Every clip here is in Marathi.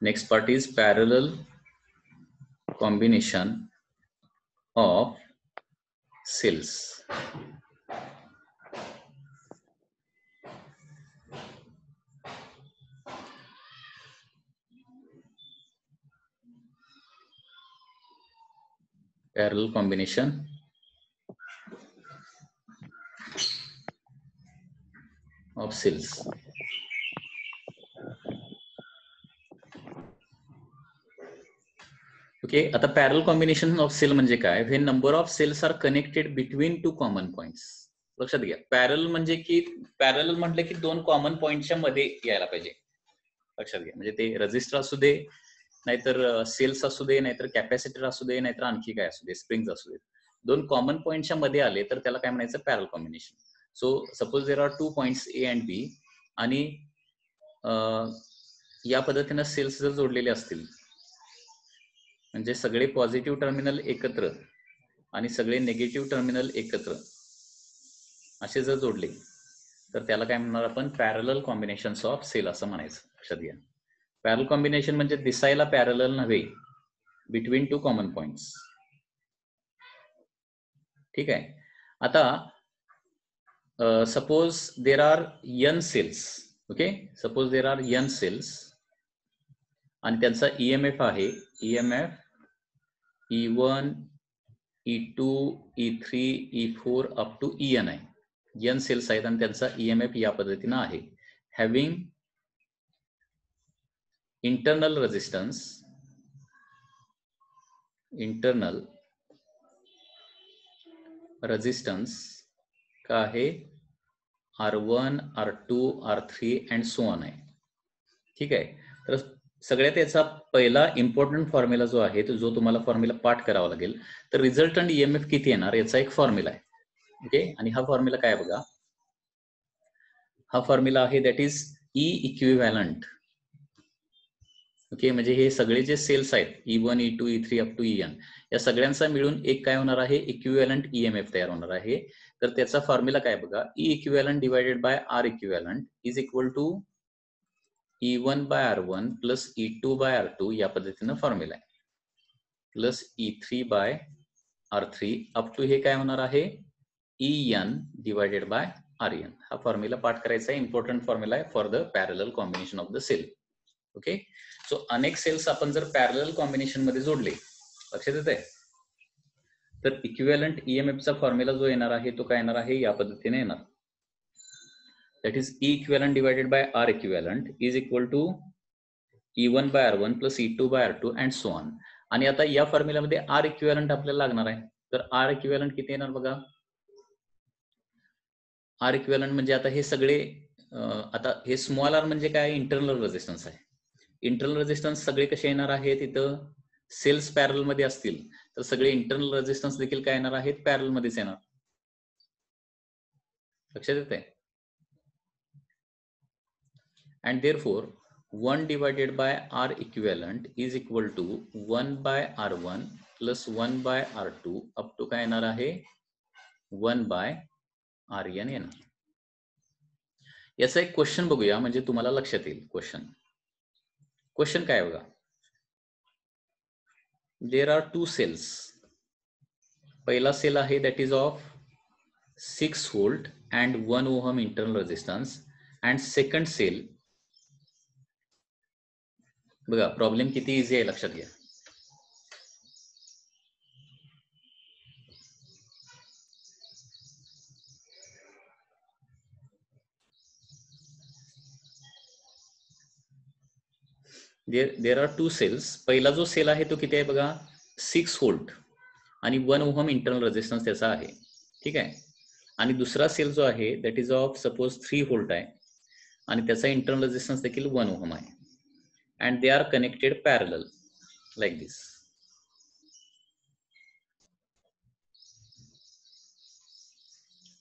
next part is parallel combination of cells. Parallel combination of cells. Okay, आता parallel combination of cell म्हणजे काय? When number of cells are connected between two common points. लक्षात घ्या, पॅरल म्हणजे की पॅरल म्हटलं की दोन कॉमन पॉइंटच्या मध्ये यायला पाहिजे. लक्षात घ्या, म्हणजे ते रजिस्टर असू दे, नाहीतर सेल्स असू दे, नाहीतर कॅपॅसिटर असू दे, नाहीतर आणखी काय असू दे, स्प्रिंग्स असू दे, दोन कॉमन पॉइंटच्या मध्ये आले तर त्याला काय म्हणायचं? Parallel combination. So suppose there are two points A and B आणि या पद्धतीनं सेल्स जर जोडलेले असतील, म्हणजे सगळे पॉझिटिव्ह टर्मिनल एकत्र आणि सगळे निगेटिव्ह टर्मिनल एकत्र असे जर जोडले तर त्याला काय म्हणणार आपण? पॅरलल कॉम्बिनेशन्स ऑफ सेल असं म्हणायचं. लक्षात घ्या, पॅरल कॉम्बिनेशन म्हणजे दिसायला पॅरलल नव्हे, बिटवीन टू कॉमन पॉइंट्स. ठीक आहे. आता suppose there are n cells. Okay, suppose there are n cells आणि त्यांचा EMF आहे EMF E1 E2 E3 E4 up to En आहे. n सेल्स आहेत आणि त्यांचा EMF या पद्धतीनं आहे. हॅव्हिंग इंटरनल रेजिस्टन्स का आहे R1 R2 R3 and so on आहे. ठीक आहे. तर सगळ्यात याचा पहिला इम्पॉर्टंट फॉर्म्युला जो आहे तो जो तुम्हाला फॉर्म्युला पाठ करावा लागेल. तर रिझल्टंट EMF किती येणार याचा एक फॉर्म्युला आहे. ओके, आणि हा फॉर्म्युला काय बघा, हा फॉर्म्युला आहे that is E equivalent. Okay, म्हणजे हे सगळे जे सेल्स आहेत E1 E2 E3 up to En या सगळ्यांचा मिळून एक काय होणार आहे? इक्विव्हॅलंट EMF तयार होणार आहे. तर त्याचा फॉर्म्युला काय बघा, E equivalent divided by R equivalent is equal to E1 by R1 plus E2 by R2 या पद्धतीनं फॉर्म्युला आहे, plus E3 by R3 up to हे काय होणार आहे? En divided by Rn. हा फॉर्म्युला पाठ करायचा आहे, इम्पॉर्टंट फॉर्म्युला आहे for the parallel combination of the cell. Okay, so अनेक सेल्स आपण जर पॅरलल कॉम्बिनेशन मध्ये जोडले, लक्षात येत आहे, तर इक्विव्हॅलंट EMF चा फॉर्म्युला जो येणार आहे तो काय येणार आहे? या पद्धतीने येणार. That is E equivalent divided by R equivalent is equal to E1 by R1 plus E2 by R2 and so on. आणि आता या फॉर्म्युलामध्ये R इक्विव्हॅलंट आपल्याला लागणार आहे. तर R इक्विव्हॅलंट किती येणार बघा? R इक्विव्हॅलंट म्हणजे आता हे सगळे आता हे स्मॉल r म्हणजे काय? इंटरनल रेजिस्टन्स आहे. इंटरनल रेजिस्टन्स सगळे कसे येणार आहेत? इथं सेल्स पॅरल मध्ये असतील तर सगळे इंटरनल रेजिस्टन्स देखील काय येणार आहेत? पॅरल मध्येच येणार. लक्षात येते. And therefore 1 divided by R equivalent is equal to 1 by R1 plus 1 by R2 up to काय येणार आहे? 1 बाय Rn येणार. याचा एक क्वेश्चन बघूया म्हणजे तुम्हाला लक्षात येईल. क्वेश्चन काय बघा, देर आर टू सेल्स. पहिला सेल आहे that is of 6 volt and 1 ohm internal resistance. And second cell बघा, प्रॉब्लेम किती इझी आहे लक्षात घ्या. There are two cells. पहिला जो सेल आहे तो किती आहे बघा? 6 व्होल्ट आणि 1 ओहम इंटरनल रेजिस्टन्स त्याचा आहे. ठीक आहे. आणि दुसरा सेल जो आहे that is of suppose 3 volt आहे आणि त्याचा इंटरनल रेजिस्टन्स देखील 1 ओहम आहे. And they are connected parallel like this.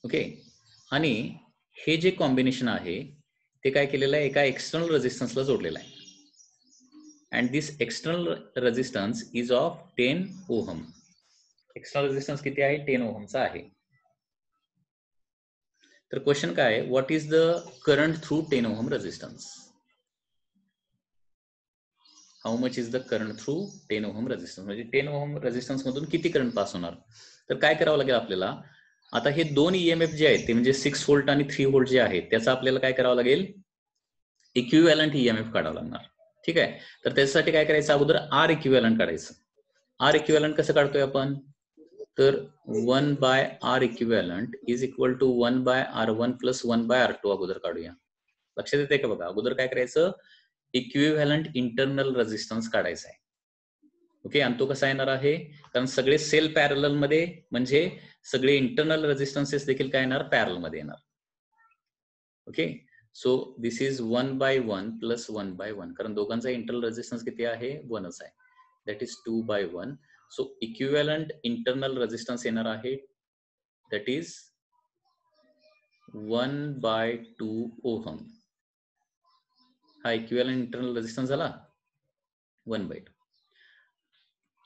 Okay, आणि हे जे कॉम्बिनेशन आहे ते काय केलेलं आहे? एका एक्सटर्नल रेजिस्टन्सला जोडलेलं आहे. And this external resistance is of 10 ohm. External resistance किती आहे? 10 ओहमचा आहे. तर क्वेश्चन काय आहे? What is the current through 10 ohm resistance? How much is the current through 10 ohm resistance, म्हणजे 10 ओहम रेझिस्टन्स मधून किती करंट पास होणार. तर काय करावं लागेल आपल्याला, आता हे दोन ईएमएफ जे आहेत ते म्हणजे 6 व्होल्ट आणि 3 व्होल्ट जे आहेत त्याचा आपल्याला काय करावं लागेल, इक्विव्हॅलंट ईएमएफ काढावं लागणार. ठीक आहे, तर त्याच्यासाठी काय करायचं, अगोदर आर इक्विव्हॅलंट काढायचं. आर इक्विव्हॅलंट कसं काढतोय आपण, तर 1 by R equivalent is equal to 1 by R1 plus 1 by R2 अगोदर काढूया. लक्षात येते का बघा, अगोदर काय करायचं, इक्विव्हॅलंट इंटरनल रेझिस्टन्स काढायचा आहे. ओके, आणि तो कसा येणार आहे, कारण सगळे सेल पॅरलल मध्ये म्हणजे सगळे इंटरनल रेझिस्टन्सेस देखील काय येणार, पॅरल मध्ये येणार. Okay, so this is 1 by 1 plus 1 by 1, कारण दोघांचा इंटरनल रेझिस्टन्स किती आहे, 1च आहे. That is 2 by 1. So equivalent internal resistance येणार आहे दॅट इज 1 बाय 2 ओहम. हा इक्विव्हॅलंट इंटरनल रेझिस्टन्स झाला 1 बाय 2.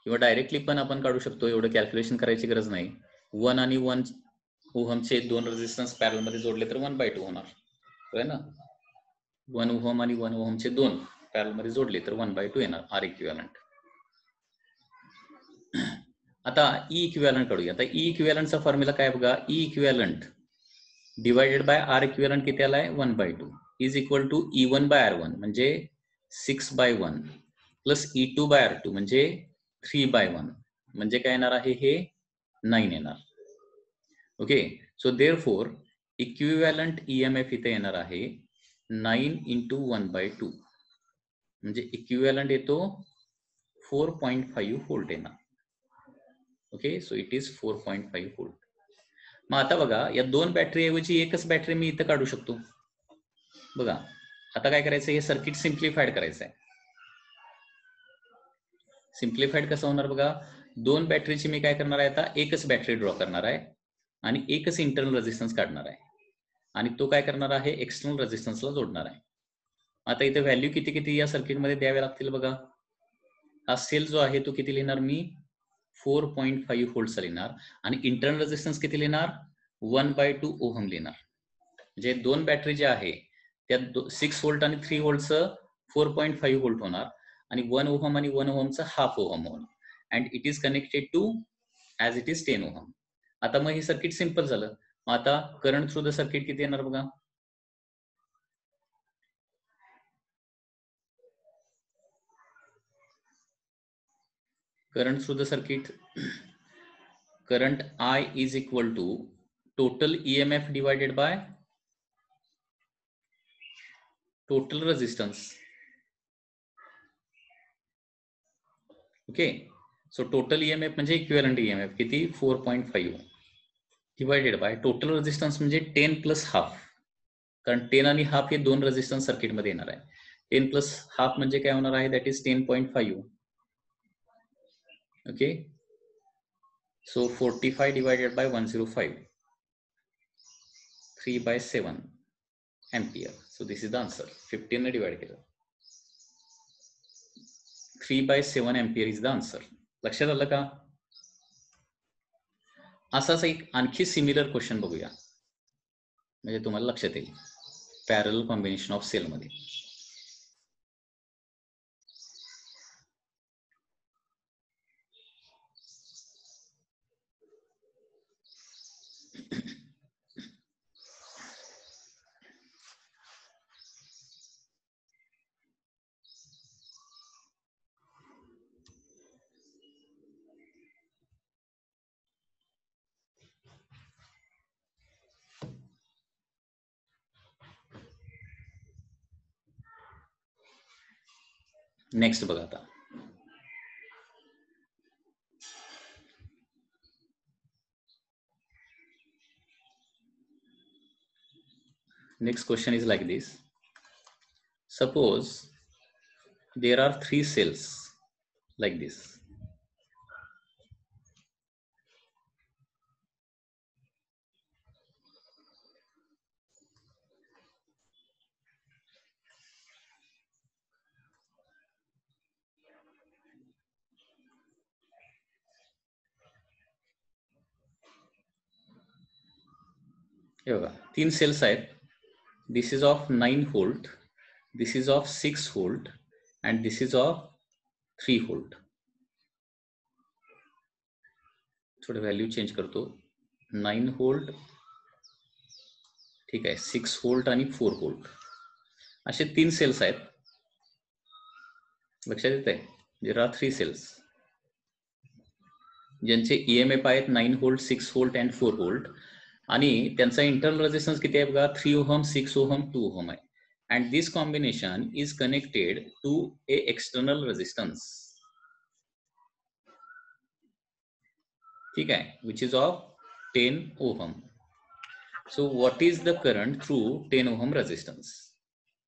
किंवा डायरेक्टली पण आपण काढू शकतो, एवढं कॅल्क्युलेशन करायची गरज नाही. 1 आणि 1 ओहमचे दोन रेझिस्टन्स पॅरल मध्ये जोडले तर 1 बाय 2 होणार, आहे ना. 1 ओहम आणि 1 ओहमचे दोन पॅरल मध्ये जोडले तर 1 बाय 2 येणार आर इक्विव्हॅलंट. आता ई इक्विव्हॅलंट काढूया. आता ई इक्विव्हॅलंटचा फॉर्म्युला काय बघा, E equivalent divided by R equivalent किती आलाय, 1 by 2 is equal to E1 by R1 म्हणजे 6 bye 1 plus E2 by R2 म्हणजे 3 बाय 1 म्हणजे काय येणार आहे, हे 9 येणार. Okay, so therefore equivalent EMF इथे येणार आहे 9 इंटू 1 बाय 2 म्हणजे इक्विव्हॅलंट येतो 4.5 व्होल्ट येणार. Okay, so it is 4.5 volt. मग आता बघा, या दोन बॅटरी ऐवजी एकच बॅटरी मी इथं काढू शकतो. बघा आता काय करायचं, हे सर्किट सिम्प्लिफाईड करायचं आहे. सिम्प्लिफाईड कसं होणार बघा, दोन बॅटरीची मी काय करणार आहे, आता एकच बॅटरी ड्रॉ करणार आहे आणि एकच इंटरनल रेझिस्टन्स काढणार आहे आणि तो काय करणार आहे, एक्सटर्नल रेझिस्टन्सला जोडणार आहे. आता इथे व्हॅल्यू किती किती या सर्किटमध्ये द्यावे लागतील बघा. हा सेल जो आहे तो किती लिहिणार मी, 4.5 व्होल्टचा लिहिणार आणि इंटरनल रेझिस्टन्स किती लिहिणार, 1 बाय 2 ओहम लिहिणार. म्हणजे दोन बॅटरी जे आहे त्यात 6 व्होल्ट आणि 3 व्होल्टचं 4.5 व्होल्ट होणार आणि 1 ओहम आणि 1 ओहमचं हाफ ओहम होणार and it is connected to as it is 10 ohm. आता मग हे सर्किट सिंपल झालं. मग आता करंट थ्रू द सर्किट किती येणार बघा, current through the circuit, current I is equal to total EMF divided by total resistance. Okay, so total EMF म्हणजे इक्विव्हॅलंट EMF किती, 4.5 डिवायडेड बाय टोटल रेझिस्टन्स म्हणजे 10 प्लस हाफ, कारण 10 आणि हाफ हे दोन रेझिस्टन्स सर्किट मध्ये येणार आहे. 10 प्लस हाफ म्हणजे काय होणार आहे, that is 10.5. Okay, so 45 divided by 105, 3 by 7 ampere. So this is the answer. 15 ने डिवाइड केलं, 3 by 7 ampere is the answer. लक्षात आलं का. असाच एक आणखी सिमिलर क्वेश्चन बघूया म्हणजे तुम्हाला लक्षात येईल, पॅरलल कॉम्बिनेशन ऑफ सेल मध्ये. नेक्स्ट बघा आता, next question is like this. Suppose there are 3 cells like this. हे बघा 3 सेल्स आहेत. This is of 9 volt, this is of 6 volt and this is of 3 volt. थोडं व्हॅल्यू चेंज करतो. 9 व्होल्ट, ठीक आहे, 6 व्होल्ट आणि 4 व्होल्ट असे 3 सेल्स आहेत. लक्षात येत आहे? देयर आर 3 सेल्स ज्यांचे EMF आहेत 9 व्होल्ट, 6 व्होल्ट अँड 4 व्होल्ट, आणि त्यांचा इंटरनल रेजिस्टन्स किती आहे बघा, 3 ओहम, 6 ओहम, 2 ओहम आहे. And this combination is connected to a external resistance, ठीक आहे, which is of 10 ohm. So what is the current through 10 ohm resistance?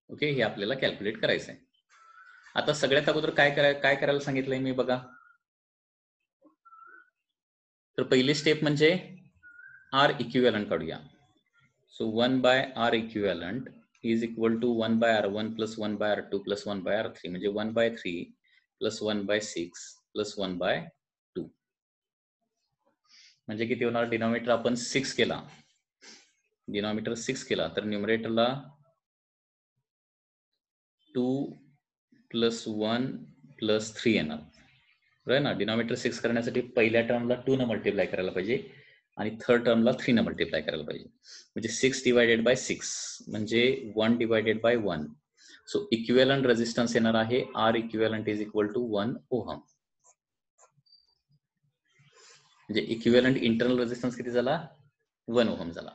Okay, हे आपल्याला कॅल्क्युलेट करायचं आहे. आता सगळ्यात अगोदर काय करायला सांगितलंय मी बघा. तर पहिली स्टेप म्हणजे R इक्विव्हॅलंट काढूया. So 1 by R equivalent is equal to 1 by R1 plus 1 by R2 plus 1 by R3, म्हणजे 1 by 3 plus 1 by 6 plus 1 by 2. म्हणजे किती होणार? डिनॉमिनेटर आपण 6 केला, डिनॉमिनेटर 6 केला तर न्यूमरेटरला 2 प्लस 1 प्लस 3 येणार, बरोबर ना. डिनॉमिनेटर 6 करण्यासाठी पहिल्या टर्मला 2 न मल्टिप्लाय करायला पाहिजे आणि थर्ड टर्मला 3 न मल्टिप्लाय करायला पाहिजे. म्हणजे 6 डिवायडेड बाय 6 म्हणजे 1 divided by 1. So equivalent resistance येणार आहे R equivalent is equal to 1 ohm. म्हणजे इक्विव्हॅलंट इंटरनल रेजिस्टन्स किती झाला? 1 ओहम झाला.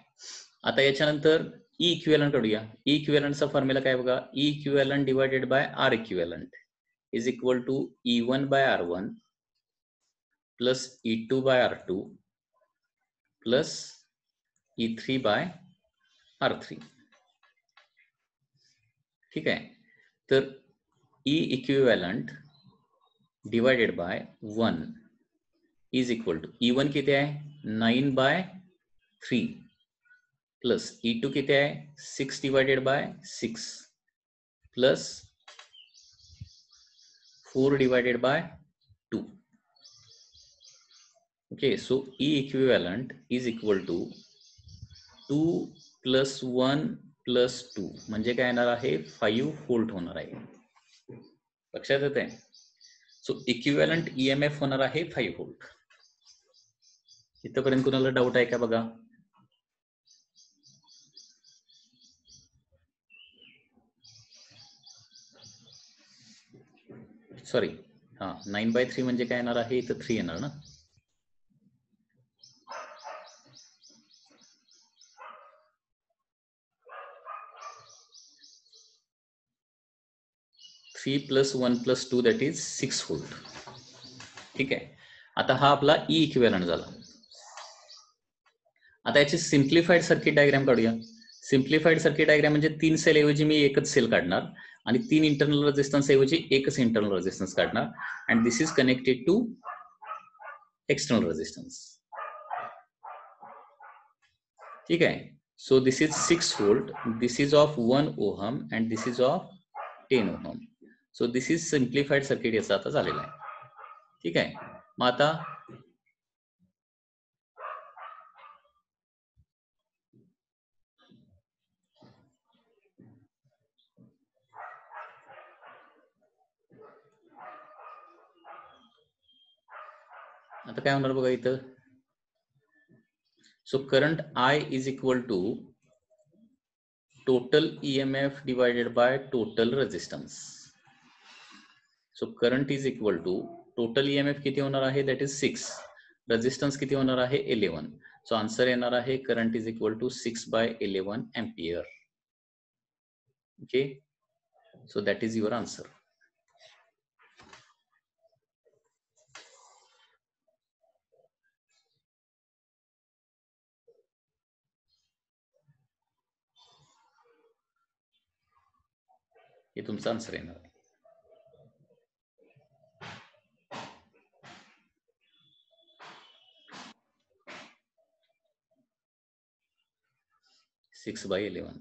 आता याच्यानंतर E इक्विव्हॅलंट काढूया. E इक्विव्हॅलंटचा फॉर्म्युला काय बघा, E equivalent divided by R equivalent is equal to E1 by R1 plus E2 by R2 plus E3 by R3, ठीक आहे. तर E equivalent divided by 1 is equal to E1 किती आहे? 9 बाय 3 प्लस E2 किती आहे? 6 divided by 6 plus 4 divided by 2. Okay, so E equivalent is equal to 2 plus 1 plus 2 म्हणजे काय येणार आहे? 5 व्होल्ट होणार आहे. लक्षात येत आहे? सो इक्विव्हॅलंट EMF होणार आहे 5 व्होल्ट. इथपर्यंत कुणाला डाऊट आहे का बघा? सॉरी, 9/3 म्हणजे काय येणार आहे? इथं 3 येणार ना. Three plus 1 plus 2 that is 6 volt. ठीक आहे. आता हा आपला E इक्विव्हॅलंट झाला. आता याची सिम्प्लिफाईड सर्किट डायग्राम काढूया. सिम्प्लिफाईड सर्किट डायग्राम म्हणजे 3 सेल ऐवजी मी एकच सेल काढणार आणि 3 इंटरनल रेजिस्टन्स ऐवजी एकच इंटरनल रेजिस्टन्स काढणार. And this is connected to external resistance. ठीक आहे. So this is 6 volt, this is of 1 ohm and this is of 10 ohm. So this is simplified circuit याचा आता झालेला आहे. ठीक आहे. मग आता काय होणार बघा इथं. So current I is equal to total EMF divided by total resistance. So current is equal to total EMF किती होणार आहे? That is 6. रेजिस्टन्स किती होणार आहे? 11. सो आन्सर येणार आहे current is equal to 6/11 ampere. Okay, so that is your answer. हे तुमचं आन्सर येणार आहे. Six by 11.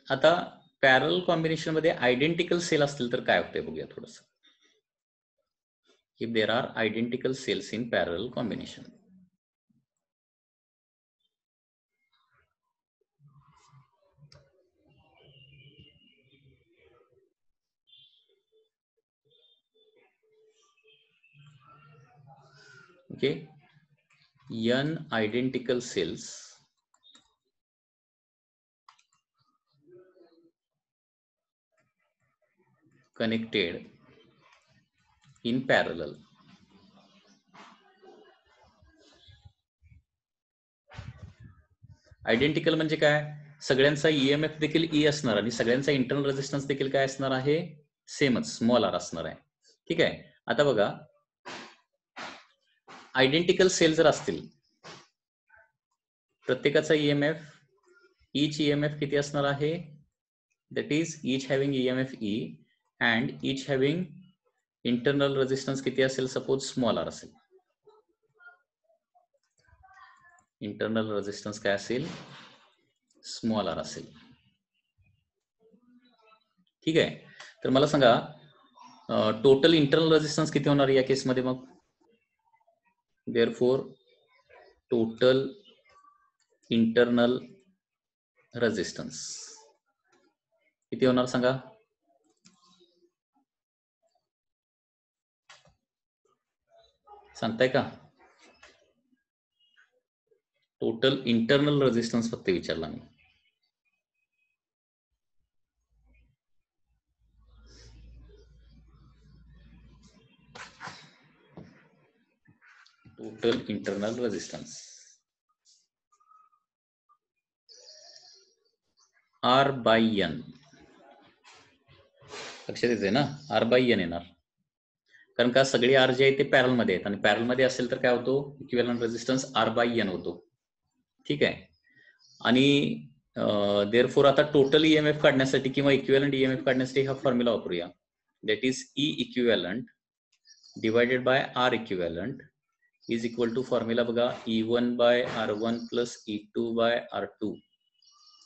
आता पॅरल कॉम्बिनेशन मध्ये आयडेंटिकल सेल असतील तर काय होते बघूया थोडस. if there are identical cells in parallel combination. Okay, n identical cells connected in parallel. Identical म्हणजे काय, सगळ्यांचा ईएमएफ देखील ई असणार आणि सगळ्यांचा इंटरनल रेजिस्टन्स देखील काय असणार आहे, सेमच, स्मॉल आर असणार आहे. ठीक आहे. आता बघा, आयडेंटिकल सेल जर असतील, प्रत्येकाचा ईएमएफ, ईच ईएमएफ किती असणार आहे, that is each having EMF E and each having internal resistance किती असेल, सपोज स्मॉल आर असेल. इंटरनल रेजिस्टन्स काय असेल, स्मॉल आर असेल. ठीक आहे. तर मला सांगा टोटल इंटरनल रेजिस्टन्स किती होणार या केसमध्ये मग. देअरफॉर टोटल इंटरनल रेजिस्टन्स किती होणार सांगा. सांगताय का. टोटल इंटरनल रेजिस्टन्स फक्त विचारला मी. Total internal resistance R by N. लक्षात येते ना, आर बाय एन येणार, कारण का सगळे आर जे आहे ते पॅरल मध्ये आहेत आणि पॅरल मध्ये असेल तर काय होतो, equivalent resistance R by n होतो. ठीक आहे. आणि देअरफॉर आता टोटल ईएमएफ काढण्यासाठी किंवा इक्विव्हॅलंट ईएमएफ काढण्यासाठी हा फॉर्म्युला वापरूया, that is E equivalent divided by R equivalent is equal to formula बघा, E1 by R1 plus E2 by R2.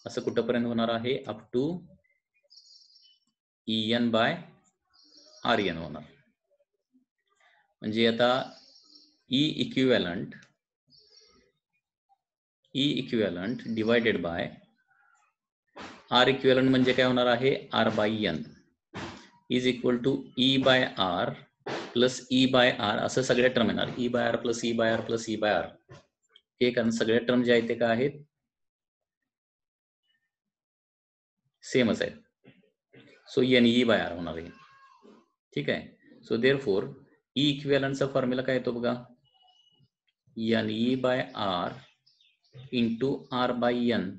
असं कुठंपर्यंत होणार आहे, up to EN by RN होणार. म्हणजे आता E equivalent divided by R equivalent म्हणजे काय होणार आहे, R by n is equal to E by R plus E by R. असं सगळ्या टर्म येणार, E by R plus E by R plus E by R. हे कारण सगळ्या टर्म जे आहेत ते काय आहेत, सेमच आहेत. So n E by R होणार आहे. ठीक आहे. सो देअरफॉर ई इक्विव्हॅलंटचा फॉर्म्युला काय येतो बघा, n E by R into R by n.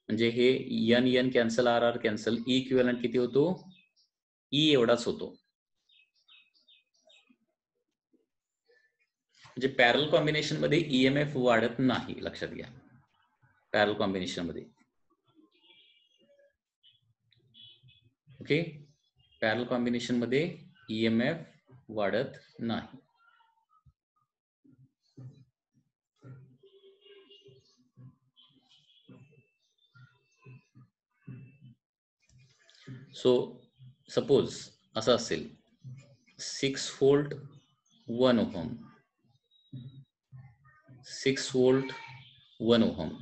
म्हणजे हे n n cancel, R R cancel, E equivalent किती होतो, ई एवढाच होतो. म्हणजे पॅरल कॉम्बिनेशन मध्ये ईएमएफ वाढत नाही, लक्षात घ्या. पॅरल कॉम्बिनेशन मध्ये, ओके, पॅरल कॉम्बिनेशन मध्ये ईएमएफ वाढत नाही. सो सपोज असं असेल, 6 व्होल्ट 1 ओहम, 6 व्होल्ट 1 ओहम.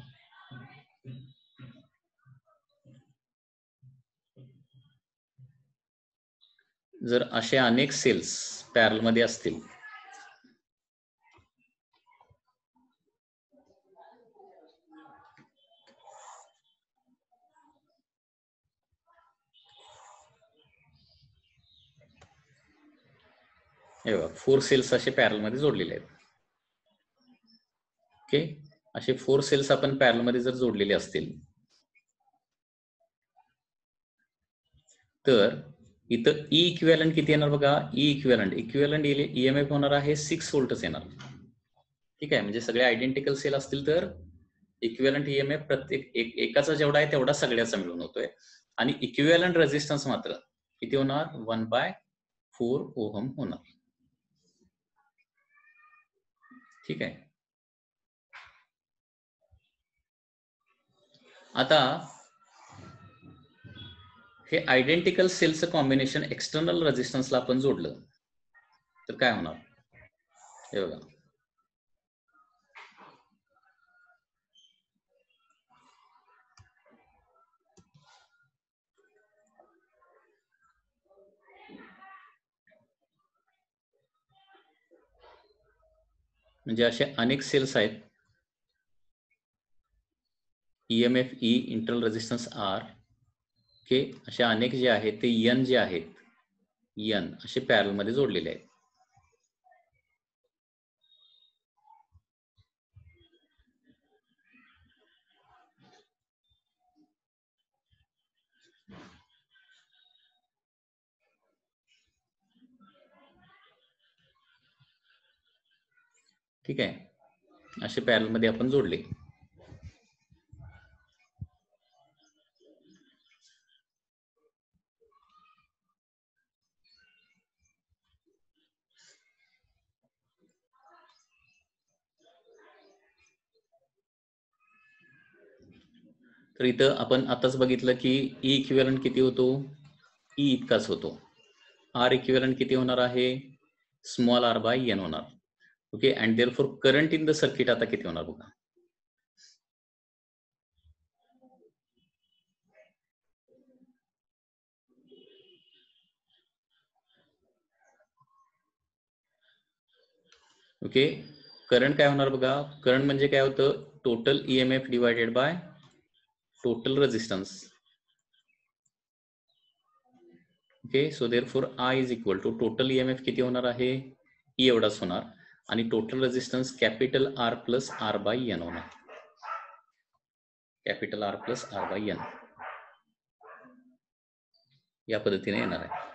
जर असे अनेक सेल्स पॅरल मध्ये असतील, हे बघा 4 सेल्स असे पॅरल मध्ये जोडलेले आहेत. ओके, असे 4 सेल्स आपण पॅरल मध्ये जर जोडलेले असतील तर इथं ई इक्विव्हॅलंट किती येणार बघा, ई इक्विव्हॅलंट ईएमएफ होणार आहे 6 व्होल्टच येणार. ठीक आहे. म्हणजे सगळे आयडेंटिकल सेल असतील तर इक्विव्हॅलंट ईएमएफ प्रत्येक एकाचा जेवढा आहे तेवढा सगळ्याचा मिळून होतोय. आणि इक्विव्हॅलंट रेजिस्टन्स मात्र किती होणार, 1/4 ओहम होणार. ठीक आहे. आता हे आयडेंटिकल सेलचं कॉम्बिनेशन एक्सटर्नल रेजिस्टन्सला आपण जोडलं तर काय होणार? हे बघा, म्हणजे असे अनेक सेल्स आहेत. EMF E, internal resistance R, okay, असे अनेक जे आहेत ते N जे आहेत, N असे पॅरल मध्ये जोडलेले आहेत. ठीक आहे, असे पॅरल मध्ये आपण जोडले. तर इथं आपण आताच बघितलं की E इक्विव्हॅलंट किती होतो? E इतकाच होतो. R इक्विव्हॅलंट किती होणार आहे? स्मॉल r बाय n होणार. Okay, and therefore current in the circuit आता किती होणार बघा. ओके, करंट काय होणार बघा. करंट म्हणजे काय होतं? Total EMF divided by total resistance. Okay, so therefore I is equal to total EMF किती होणार आहे? E एवढाच होणार, आणि total resistance capital R plus R by n होणार. Capital R plus R by n या पद्धतीने येणार आहे.